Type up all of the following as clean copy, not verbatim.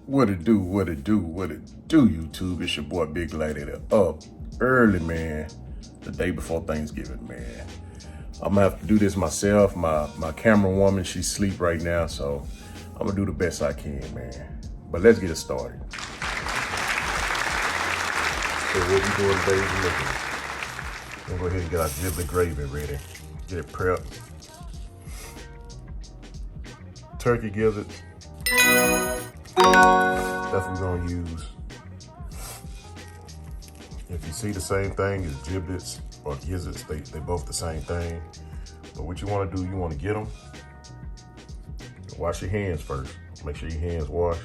What it do, what it do, what it do, YouTube? It's your boy Big Lady up early, man. The day before Thanksgiving, man. I'm gonna have to do this myself. My camera woman, she's asleep right now, so I'm gonna do the best I can, man. But let's get it started. So what we doing today is looking. We'll go ahead and get our Giblet Gravy ready. Get it prepped. Turkey gizzards. That's what we're gonna use. If you see the same thing as giblets or gizzards, they both the same thing. But what you wanna do, you wanna get them. Wash your hands first. Make sure your hands washed.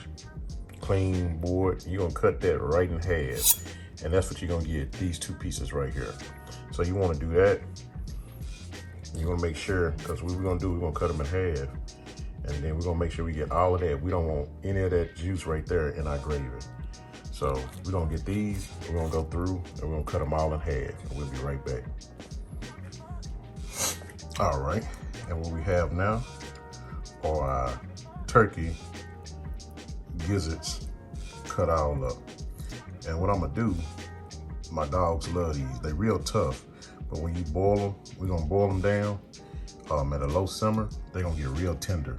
Clean board. You're gonna cut that right in half. And that's what you're gonna get, these two pieces right here. So you wanna do that. You wanna make sure, because what we're gonna do, we're gonna cut them in half. And then we're gonna make sure we get all of that. We don't want any of that juice right there in our gravy. So we're gonna get these, we're gonna go through, and we're gonna cut them all in half. And we'll be right back. All right, and what we have now are our turkey gizzards cut all up. And what I'm gonna do, my dogs love these. They're real tough, but when you boil them, we're gonna boil them down at a low simmer. They're gonna get real tender.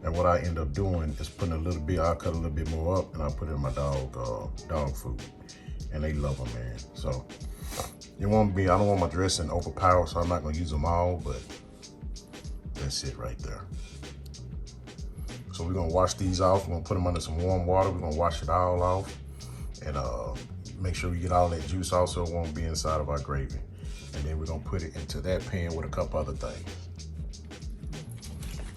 And what I end up doing is putting a little bit, I'll cut a little bit more up and I'll put it in my dog food. And they love them, man. So it won't be, I don't want my dressing overpowered, so I'm not gonna use them all, but that's it right there. So we're gonna wash these off. We're gonna put them under some warm water. We're gonna wash it all off and make sure we get all that juice off so it won't be inside of our gravy. And then we're gonna put it into that pan with a couple other things.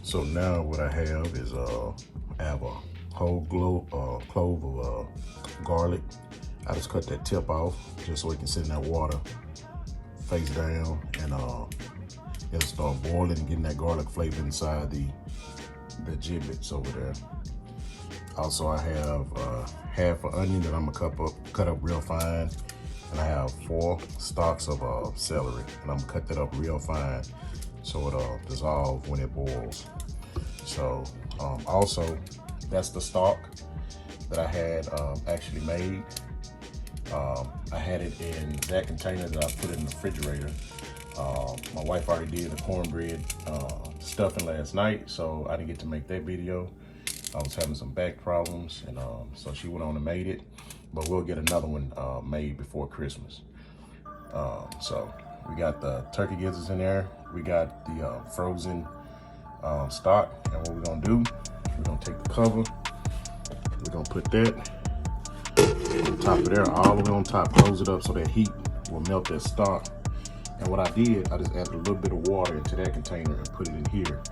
So now what I have is I have a whole clove of garlic. I just cut that tip off just so it can sit in that water face down, and it'll start boiling and getting that garlic flavor inside the giblets over there. Also, I have half an onion that I'm gonna cut up real fine, and I have 4 stalks of celery, and I'm gonna cut that up real fine so it'll dissolve when it boils. So also, that's the stock that I had actually made. I had it in that container that I put in the refrigerator. My wife already did the cornbread stuffing last night, so I didn't get to make that video. I was having some back problems, and so she went on and made it. But we'll get another one made before Christmas. So we got the turkey gizzards in there. We got the frozen stock. And what we're gonna do, we're gonna take the cover. We're gonna put that on top of there, all the way on top, close it up so that heat will melt that stock. And what I did, I just added a little bit of water into that container and put it in here.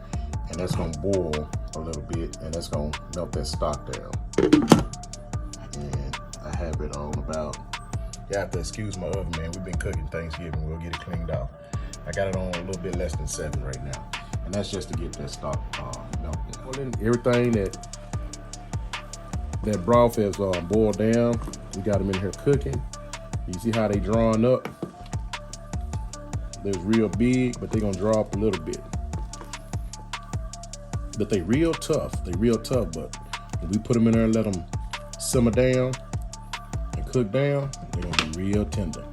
And that's gonna boil a little bit, and that's gonna melt that stock down. And I have it on about, you have to excuse my oven, man. We've been cooking Thanksgiving. We'll get it cleaned out. I got it on a little bit less than 7 right now. And that's just to get that stock melted. Well, then everything that broth has boiled down, we got them in here cooking. You see how they drawing up? They're real big, but they're gonna draw up a little bit. But they real tough. But when we put them in there and let them simmer down and cook down, they're gonna be real tender.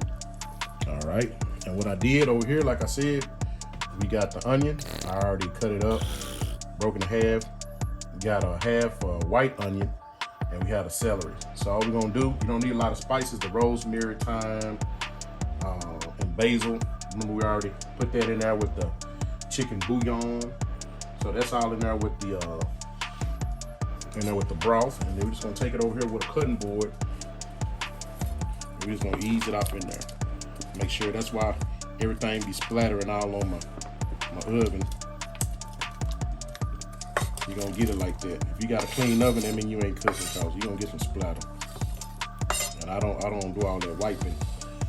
All right. And what I did over here, like I said, we got the onion. I already cut it up, broken in half. We got a half white onion, and we have a celery. So all we're gonna do, you don't need a lot of spices, the rosemary, thyme, and basil. Remember, we already put that in there with the chicken bouillon. So that's all in there with the broth. And then we're just gonna take it over here with a cutting board. We're just gonna ease it up in there. Make sure, that's why everything be splattering all on my oven. You're gonna get it like that. If you got a clean oven, that means you ain't cooking, cause you're gonna get some splatter. And I don't do all that wiping.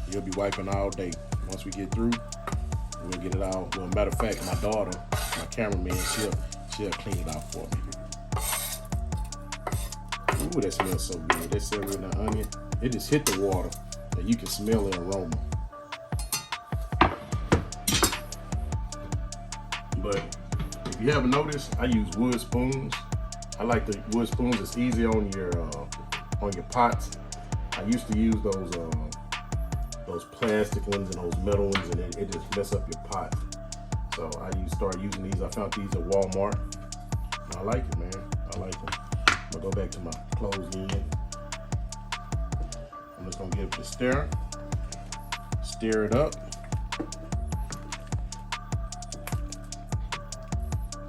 You'll be wiping all day. Once we get through, we'll get it all. Well, matter of fact, my daughter, my cameraman, she'll clean it out for me. Ooh, that smells so good. That celery and the onion, it just hit the water, and you can smell the aroma. But if you haven't noticed, I use wood spoons. I like the wood spoons. It's easy on your pots. I used to use those plastic ones and those metal ones, and it just mess up your pot. So I start using these. I found these at Walmart. I like it, man. I like them. I'm gonna go back to my closed lid. I'm just gonna give it a stir. Stir it up.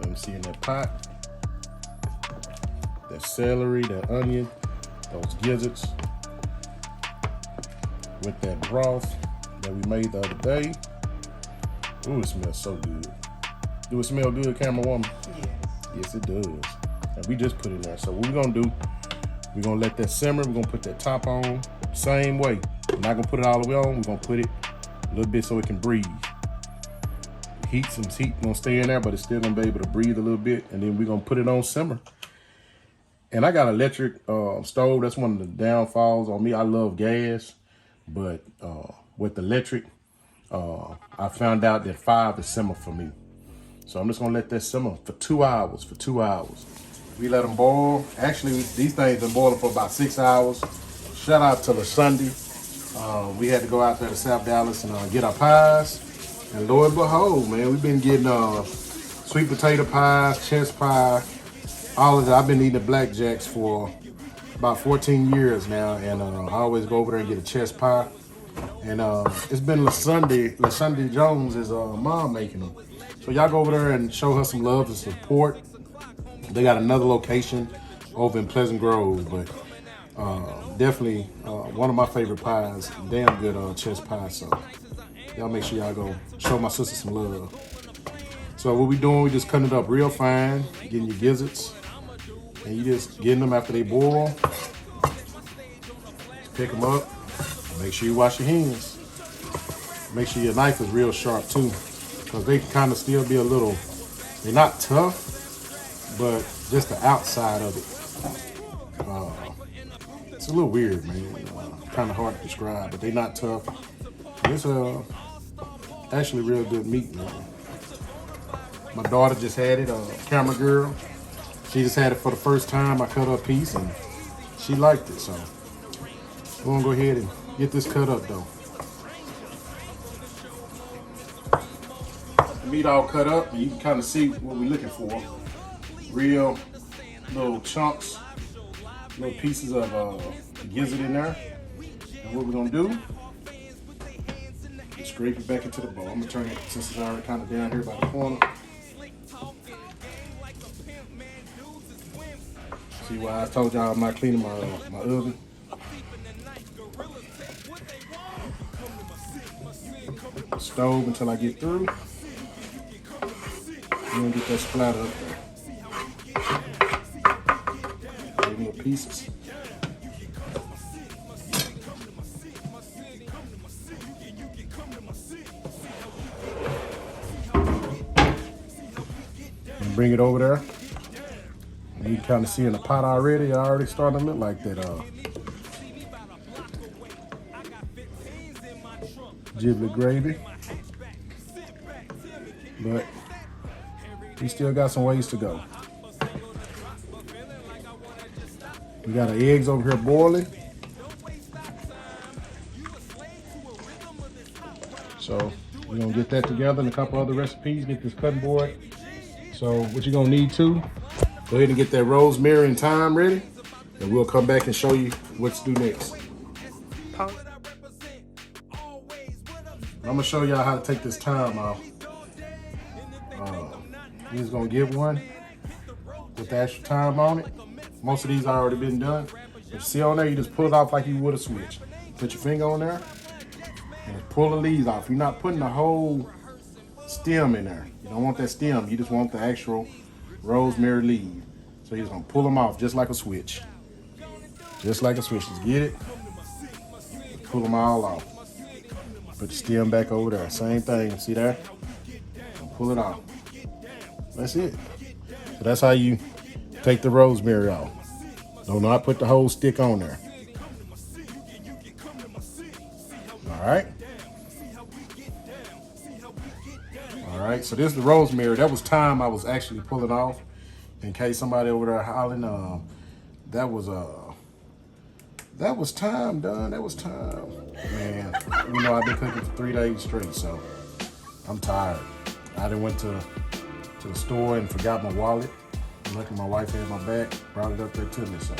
Let me see in that pot. That celery, that onion, those gizzards with that broth that we made the other day. Ooh, it smells so good. Do it smell good, camerawoman? Yes. Yes, it does. And we just put it in there. So what we're gonna do, we're gonna let that simmer. We're gonna put that top on same way. We're not gonna put it all the way on. We're gonna put it a little bit so it can breathe. Some heat gonna stay in there, but it's still gonna be able to breathe a little bit. And then we're gonna put it on simmer. And I got an electric stove. That's one of the downfalls on me. I love gas, but with electric, I found out that 5 is simmer for me. So I'm just gonna let that simmer for 2 hours. We let them boil. Actually, these things been boiling for about 6 hours. Shout out to the Sunday. We had to go out there to South Dallas and get our pies. And lo and behold, man, we've been getting sweet potato pies, chest pie, all of that. I've been eating the Blackjacks for about 14 years now, and I always go over there and get a chest pie. And it's been LaSunday Jones is mom making them. So y'all go over there and show her some love and support. They got another location over in Pleasant Grove, but definitely one of my favorite pies. Damn good chest pie. So y'all make sure y'all go show my sister some love. So what we doing, we just cutting it up real fine, getting your gizzards, and you just getting them after they boil. Just pick them up. Make sure you wash your hands. Make sure your knife is real sharp too, because they can kind of still be a little, they're not tough, but just the outside of it. It's a little weird, man. Kind of hard to describe, but they're not tough. It's actually real good meat, man. My daughter just had it, camera girl. She just had it for the first time. I cut her a piece and she liked it, so we're gonna go ahead and get this cut up though. The meat all cut up, and you can kind of see what we're looking for. Real little chunks, little pieces of gizzard in there. And what we're gonna do, scrape it back into the bowl. I'm gonna turn it, since it's already kind of down here by the corner. See why I told y'all I'm not cleaning my oven. Stove until I get through. I'm gonna get that splatter up there. Little pieces. Bring it over there. And you can kind of see in the pot already. I already starting to look like that Giblet Gravy. But we still got some ways to go. We got our eggs over here boiling. So we're gonna get that together and a couple other recipes, get this cutting board. So what you're gonna need to, go ahead and get that rosemary and thyme ready, and we'll come back and show you what to do next. I'm gonna show y'all how to take this thyme off. You're just gonna get one with the extra thyme on it. Most of these already been done. If you see on there, you just pull it off like you would a switch. Put your finger on there and just pull the leaves off. You're not putting the whole stem in there. You don't want that stem. You just want the actual rosemary leaf. So you're just gonna pull them off just like a switch. Just like a switch. Just get it. Pull them all off. Put the stem back over there. Same thing. See there? Pull it off. That's it. So that's how you take the rosemary off. Do not put the whole stick on there. All right. All right, so this is the rosemary. That was thyme I was actually pulling off. In case somebody over there hollering, that was time done. That was time. Man, you know, I've been cooking for 3 days straight, so I'm tired. I done went to the store and forgot my wallet. Lucky my wife had my back, brought it up there to me, so.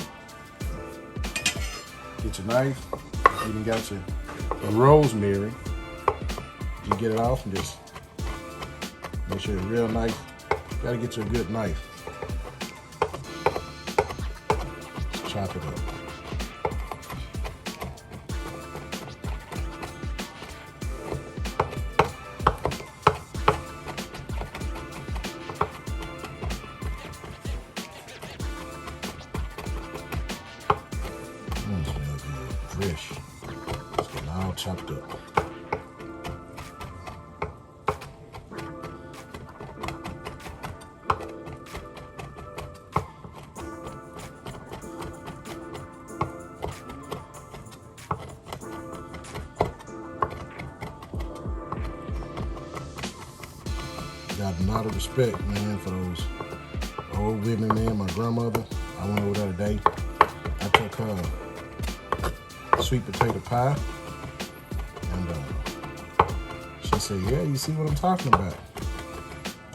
Get your knife, you even got your rosemary. You get it off and just make sure it's real nice. You gotta get you a good knife. Chop it up. Fresh. It's getting all chopped up. Got a lot of respect, man, for those old women, man. My grandmother, I went over there today. I took her sweet potato pie, and she said, yeah, you see what I'm talking about.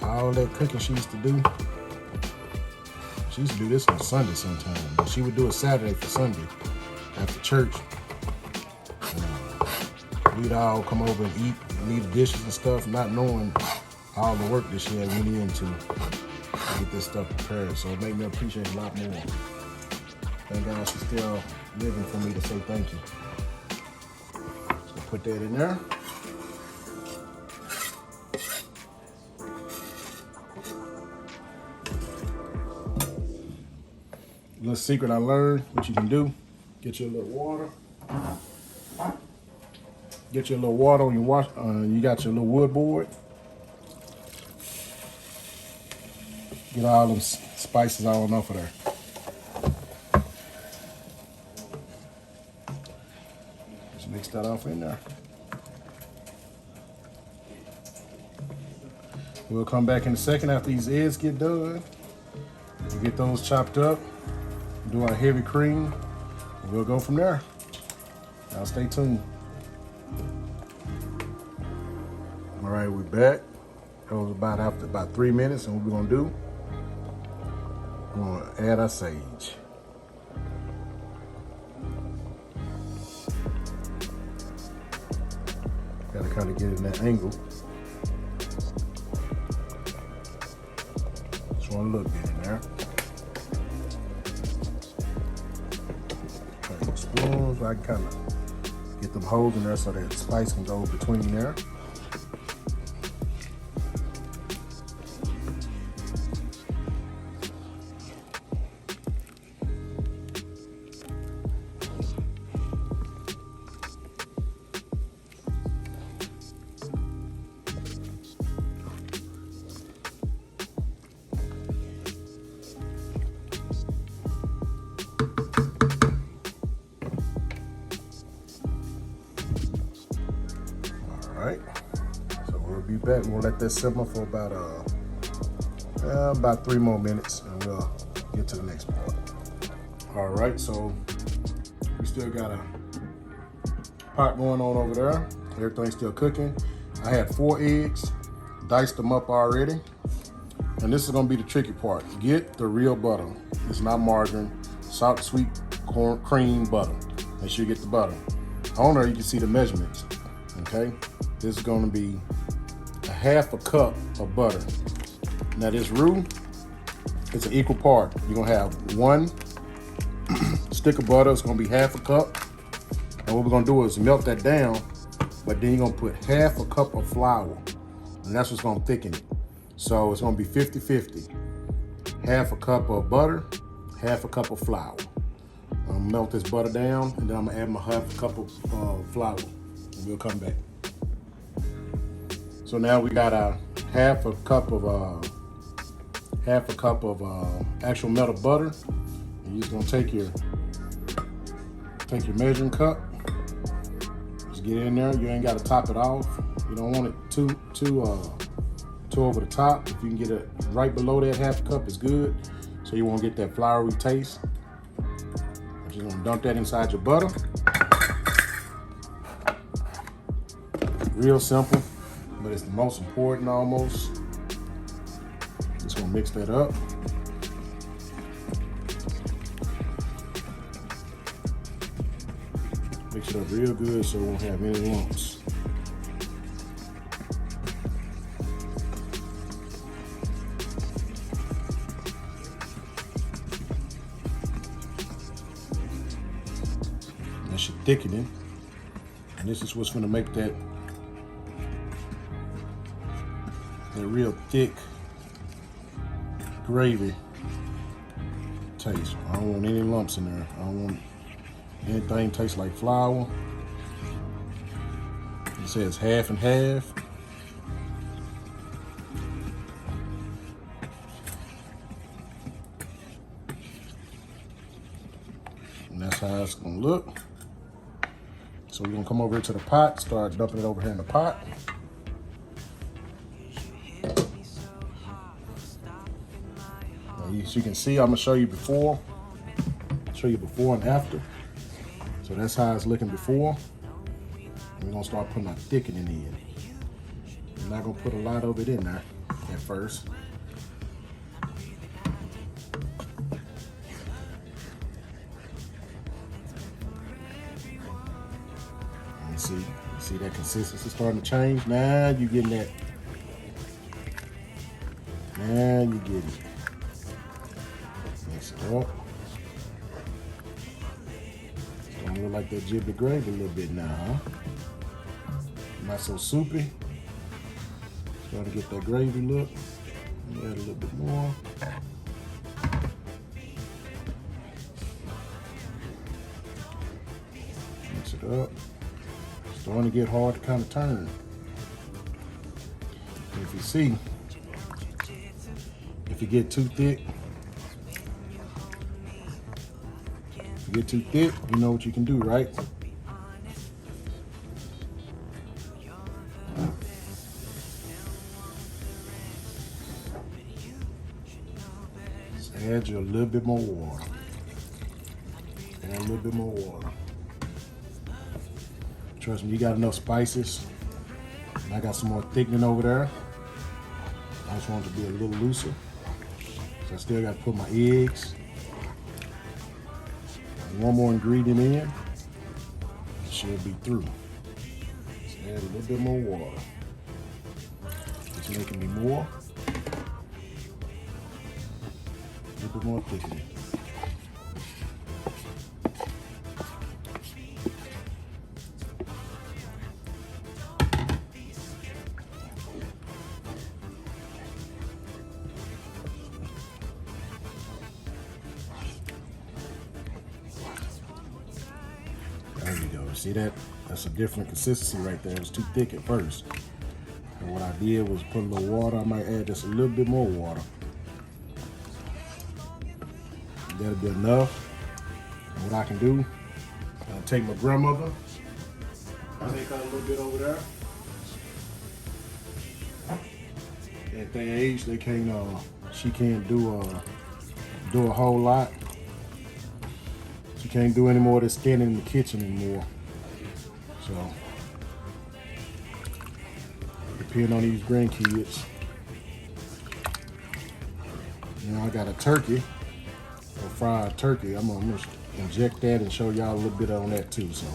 All that cooking she used to do. She used to do this on Sunday sometimes, but she would do it Saturday for Sunday after church. We'd all come over and eat, leave the dishes and stuff, not knowing all the work that she had went into to get this stuff prepared. So it made me appreciate it a lot more. Thank God she's still living for me to say thank you. So put that in there. Little secret I learned, what you can do, get your little water. Get your little water on your wash. You got your little wood board. Get all them spices all off of there. Just mix that off in there. We'll come back in a second after these eggs get done. We'll get those chopped up. Do our heavy cream. And we'll go from there. Now stay tuned. All right, we're back. That was about 3 minutes, and what we're gonna do, we're gonna add our sage. Gotta kind of get it in that angle. Just want a little bit in there. Spoons, so I can kind of get them holes in there so that spice can go between there. Alright, so we'll be back. We'll let that simmer for about 3 more minutes, and we'll get to the next part. Alright, so we still got a pot going on over there. Everything's still cooking. I had 4 eggs, diced them up already. And this is gonna be the tricky part. Get the real butter. It's not margarine, salt, sweet cream butter. Make sure you get the butter. On there you can see the measurements, okay? This is gonna be a 1/2 cup of butter. Now this roux, it's an equal part. You're gonna have 1 stick of butter, it's gonna be 1/2 cup. And what we're gonna do is melt that down, but then you're gonna put 1/2 cup of flour, and that's what's gonna thicken it. So it's gonna be 50-50. 1/2 cup of butter, 1/2 cup of flour. I'm gonna melt this butter down, and then I'm gonna add my 1/2 cup of flour, and we'll come back. So now we got a 1/2 cup of actual melted butter. And you're just gonna take your measuring cup. Just get it in there. You ain't gotta top it off. You don't want it too over the top. If you can get a right below that half cup is good. So you won't get that floury taste. I'm just gonna dump that inside your butter. Real simple, but it's the most important almost. Just gonna mix that up. Mix it up real good so it won't have any lumps. That's your thickening. And this is what's gonna make that real thick gravy taste. I don't want any lumps in there. I don't want anything tastes like flour. It says half and half. And that's how it's gonna look. So we're gonna come over here to the pot, start dumping it over here in the pot. As you can see, I'm gonna show you before and after. So that's how it's looking before. And we're gonna start putting our thickening in. I'm not gonna put a lot of it in there at first. And see that consistency starting to change? Now you're getting that. Now you're getting it. Mix it up. Don't look like that giblet gravy a little bit now, huh? Not so soupy. Trying to get that gravy look. Add a little bit more. Mix it up. It's starting to get hard to kind of turn. If you see, if you get too thick, you know what you can do, right? Just add you a little bit more water. Add a little bit more water. Trust me, you got enough spices. And I got some more thickening over there. I just want it to be a little looser. So I still got to put my eggs. One more ingredient in, it should be through. Just add a little bit more water. It's making me more. A little bit more thickening. There you go. See that? That's a different consistency right there. It was too thick at first. And what I did was put a little water. I might add just a little bit more water. That'll be enough. And what I can do, I'll take my grandmother. I'll take her a little bit over there. At their age, they can't. She can't do a whole lot. She can't do any more of this standing in the kitchen anymore. So, depending on these grandkids. Now I got a turkey, a fried turkey. I'm gonna inject that and show y'all a little bit on that too. So,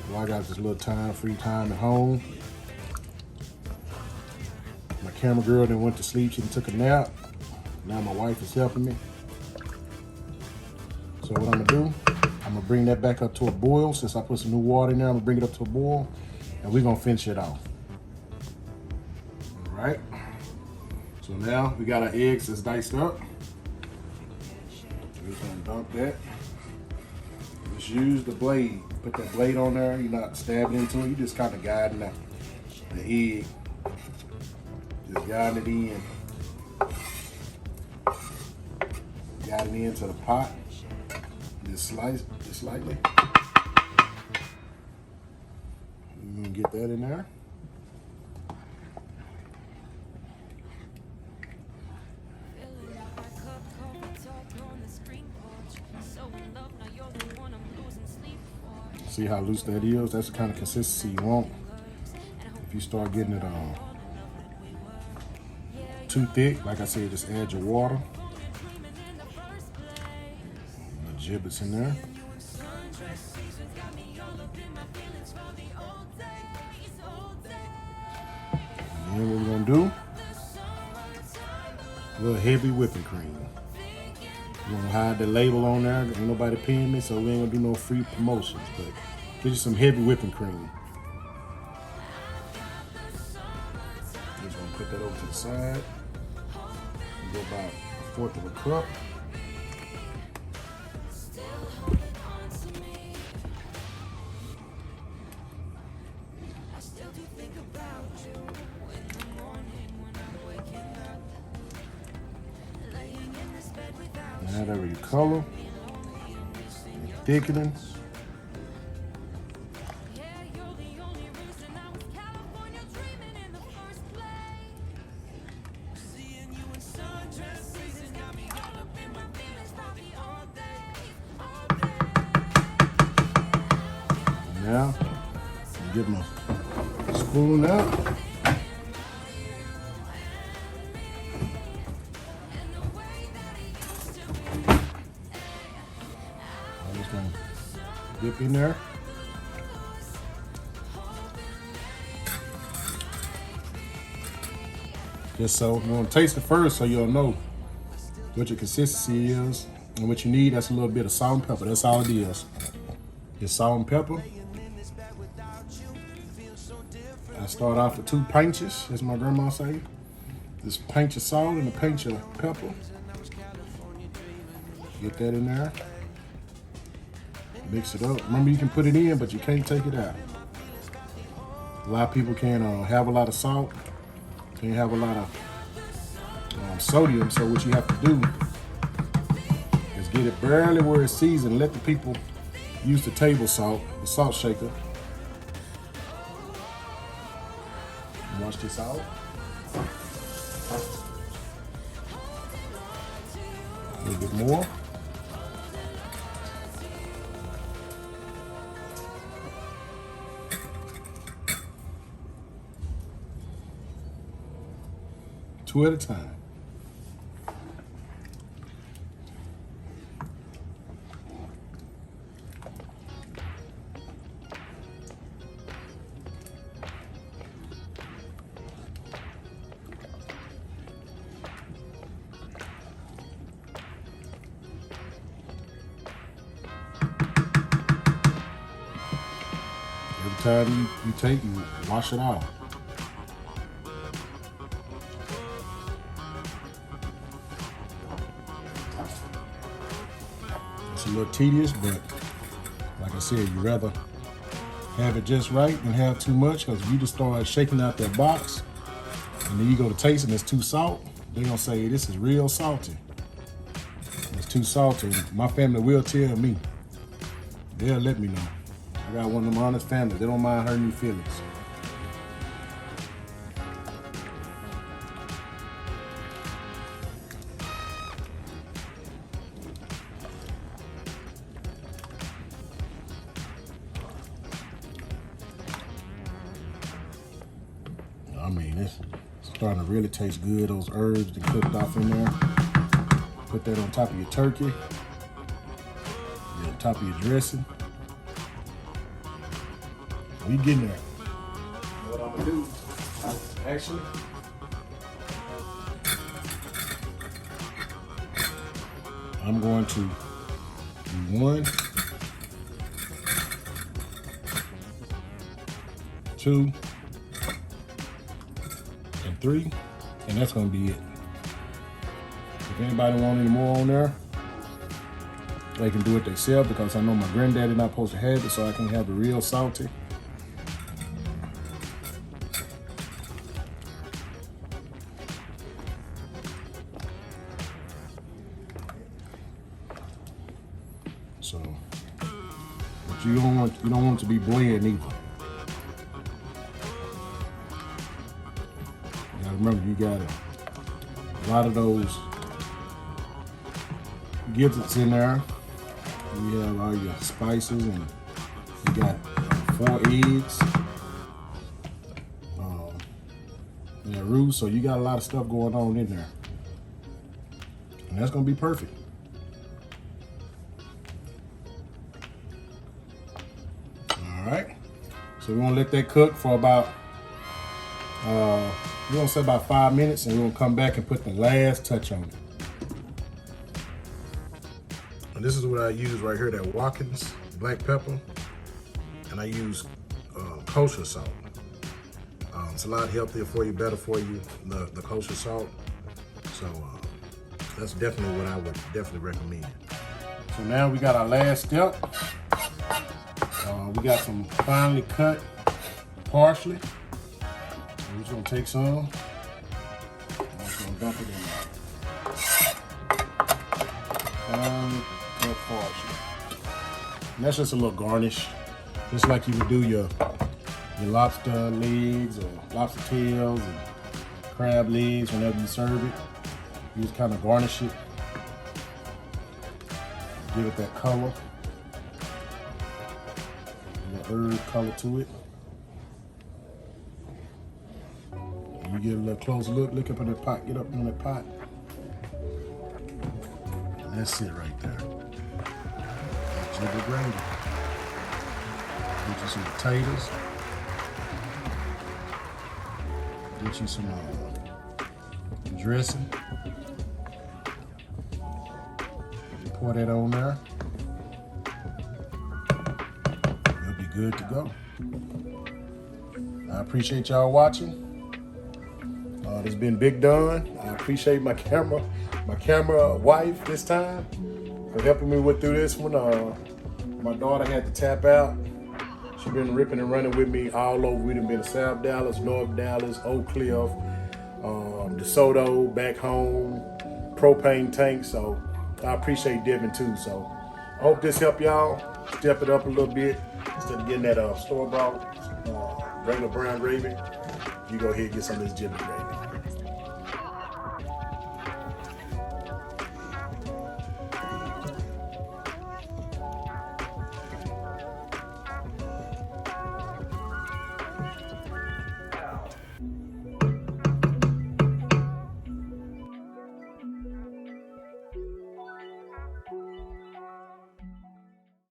well, I got this little free time at home. My camera girl then went to sleep. She took a nap. Now my wife is helping me. So what I'm gonna do, I'm gonna bring that back up to a boil. Since I put some new water in there, I'm gonna bring it up to a boil, and we're gonna finish it off. All right. So now we got our eggs that's diced up. We're gonna dump that. Just use the blade. Put that blade on there. You're not stabbing into it. You just kind of guiding the egg. Just guiding it in. Guiding it into the pot. Just slice just slightly. You can get that in there. See how loose that is? That's the kind of consistency you want. If you start getting it too thick, like I said, just add your water. The giblets in there. And then what we're gonna do, a little heavy whipping cream. We're gonna hide the label on there. Ain't nobody paying me, so we ain't gonna do no free promotions, but get you some heavy whipping cream. Just gonna put that over to the side. Go about 1/4 of a cup. Add over your color, your thickening. Now, get my spoon out. I'm just gonna dip in there. Just so I'm gonna taste it first, so you'll know what your consistency is and what you need. That's a little bit of salt and pepper. That's all it is. Just salt and pepper. I start off with 2 pinches, as my grandma say. Just pinch of salt and a pinch of pepper. Get that in there. Mix it up. Remember, you can put it in, but you can't take it out. A lot of people can't have a lot of salt. Can't have a lot of sodium. So what you have to do is get it barely where it's seasoned. Let the people use the table salt, the salt shaker. Wash this out. A little bit more. Two at a time. Every time you take, you wash it off. It's a little tedious, but like I said, you rather have it just right than have too much, because if you just start shaking out that box and then you go to taste and it's too salt, they're gonna say this is real salty. It's too salty. My family will tell me. They'll let me know. I got one of them honest families. They don't mind hurting your feelings. I mean, it's starting to really taste good. Those herbs that cooked off in there. Put that on top of your turkey. On top of your dressing. We getting there. What I'm gonna do, actually, I'm going to do 1, 2, and 3, and that's gonna be it. If anybody want any more on there, they can do it themselves, because I know my granddaddy not supposed to have it, so I can have it real salty. So, but you don't want it to be bland either. You gotta remember, you got a lot of those gizzards in there. You have all your spices and You got 4 eggs. And roux, so you got a lot of stuff going on in there. And that's gonna be perfect. All right. So we're gonna let that cook for about, we're gonna say about 5 minutes, and we're gonna come back and put the last touch on it. And this is what I use right here, that Watkins black pepper. And I use kosher salt. It's a lot healthier for you, better for you, the kosher salt. So that's definitely what I would definitely recommend. So now we got our last step. We got some finely cut parsley. We're just gonna take some. I'm just gonna dump it in there. Finely cut parsley. And that's just a little garnish, just like you would do your lobster legs or lobster tails and crab legs whenever you serve it. You just kind of garnish it, give it that color, the herb color to it. And you get a little closer look up in the pot, get up in the pot. And that's it right there. Giblet gravy. Get you some potatoes. Get you some dressing. Pour that on there. You'll be good to go. I appreciate y'all watching. This has been Big Don. I appreciate my camera wife this time for helping me through this one. My daughter had to tap out. She's been ripping and running with me all over. We've been to South Dallas, North Dallas, Oak Cliff, DeSoto, back home, propane tank. So I appreciate Devin too. So I hope this helped y'all step it up a little bit. Instead of getting that store-bought regular brown gravy, you go ahead and get some of this Giblet gravy.